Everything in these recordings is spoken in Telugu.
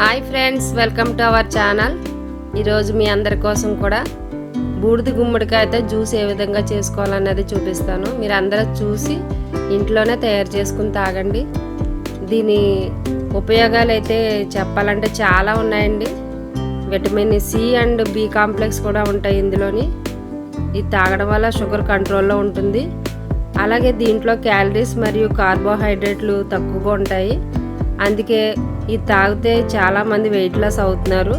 Hi friends, welcome to our channel. ఈరోజు మీ అందరి కోసం కూడా బూడిద గుమ్మడికాయతో జ్యూస్ ఏ విధంగా చేసుకోవాలన్నది చూపిస్తాను. మీరు అందరూ చూసి ఇంట్లోనే తయారు చేసుకుని తాగండి. దీని ఉపయోగాలు అయితే చెప్పాలంటే చాలా ఉన్నాయండి. Vitamin C and B complex కూడా ఉంటాయి ఇందులోని. ఇది తాగడం వల్ల షుగర్ కంట్రోల్లో ఉంటుంది. అలాగే దీంట్లో క్యాలరీస్ మరియు కార్బోహైడ్రేట్లు తక్కువగా ఉంటాయి. అందుకే ఇది తాగితే చాలామంది వెయిట్ లాస్ అవుతున్నారు.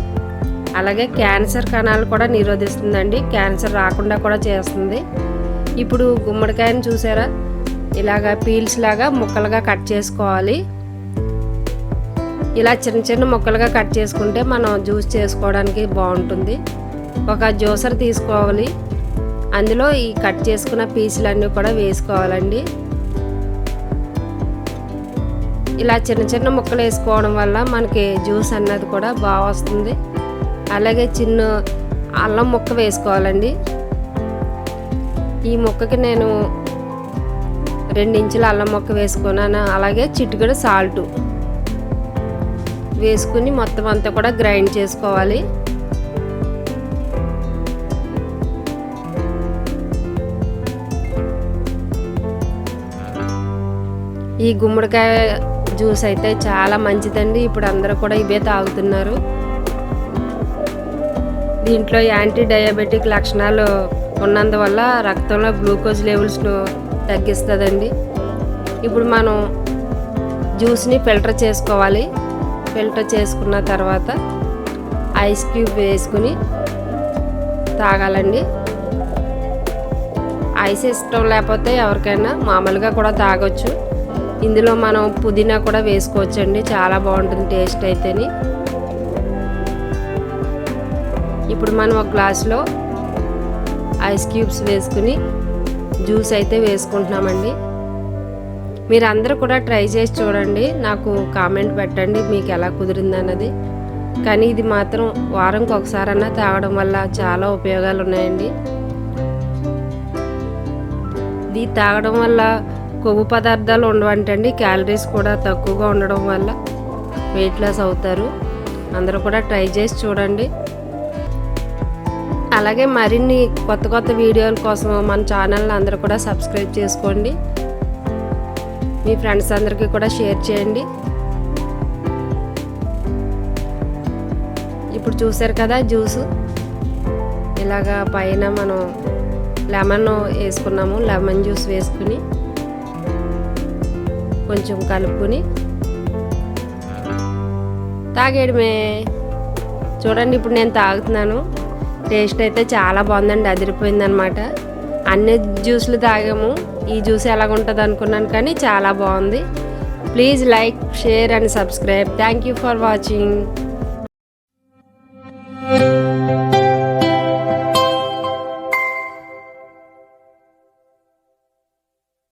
అలాగే క్యాన్సర్ కణాలు కూడా నిరోధిస్తుందండి. క్యాన్సర్ రాకుండా కూడా చేస్తుంది. ఇప్పుడు గుమ్మడికాయను చూసారా, ఇలాగా పీల్స్ లాగా ముక్కలుగా కట్ చేసుకోవాలి. ఇలా చిన్న చిన్న ముక్కలుగా కట్ చేసుకుంటే మనం జ్యూస్ చేసుకోవడానికి బాగుంటుంది. ఒక జ్యూసర్ తీసుకోవాలి. అందులో ఈ కట్ చేసుకున్న పీసులన్నీ కూడా వేసుకోవాలండి. ఇలా చిన్న చిన్న ముక్కలు వేసుకోవడం వల్ల మనకి జ్యూస్ అన్నది కూడా బాగా వస్తుంది. అలాగే చిన్న అల్లం ముక్క వేసుకోవాలండి. ఈ ముక్కకి నేను 2 ఇంచుల అల్లం ముక్క వేసుకున్నాను. అలాగే చిటికెడు సాల్ట్ వేసుకుని మొత్తం అంతా కూడా గ్రైండ్ చేసుకోవాలి. ఈ గుమ్మడికాయ జ్యూస్ అయితే చాలా మంచిదండి. ఇప్పుడు అందరూ కూడా ఇవే తాగుతున్నారు. దీంట్లో యాంటీ డయాబెటిక్ లక్షణాలు ఉన్నందువల్ల రక్తంలో గ్లూకోజ్ లెవెల్స్ను తగ్గిస్తుందండి. ఇప్పుడు మనం జ్యూస్ని ఫిల్టర్ చేసుకోవాలి. ఫిల్టర్ చేసుకున్న తర్వాత ఐస్ క్యూబ్ వేసుకుని తాగాలండి. ఐస్ ఇష్టం లేకపోతే ఎవరికైనా మామూలుగా కూడా తాగొచ్చు. ఇందులో మనం పుదీనా కూడా వేసుకోవచ్చండి. చాలా బాగుంటుంది టేస్ట్ అయితేని. ఇప్పుడు మనం ఒక గ్లాసులో ఐస్ క్యూబ్స్ వేసుకుని జ్యూస్ అయితే వేసుకుంటున్నామండి. మీరు అందరూ కూడా ట్రై చేసి చూడండి. నాకు కామెంట్ పెట్టండి మీకు ఎలా కుదిరింది అన్నది. కానీ ఇది మాత్రం వారంకి ఒకసారన్నా తాగడం వల్ల చాలా ఉపయోగాలు ఉన్నాయండి. ఇది తాగడం వల్ల కొవ్వు పదార్థాలు ఉండవంటండి. క్యాలరీస్ కూడా తక్కువగా ఉండడం వల్ల వెయిట్ లాస్ అవుతారు. అందరూ కూడా ట్రై చేసి చూడండి. అలాగే మరిన్ని కొత్త కొత్త వీడియోల కోసం మన ఛానల్ని అందరూ కూడా సబ్స్క్రైబ్ చేసుకోండి. మీ ఫ్రెండ్స్ అందరికీ కూడా షేర్ చేయండి. ఇప్పుడు చూసారు కదా జ్యూసు, ఇలాగా పైన మనం లెమన్ వేసుకున్నాము. లెమన్ జ్యూస్ వేసుకుని కొంచెం కలుపుకొని తాగేయడమే. చూడండి ఇప్పుడు నేను తాగుతున్నాను. టేస్ట్ అయితే చాలా బాగుందండి, అదిరిపోయిందనమాట. అన్ని జ్యూస్లు తాగాము, ఈ జ్యూస్ ఎలాగుంటుంది అనుకున్నాను, కానీ చాలా బాగుంది. Please like, share and subscribe. Thank you for watching.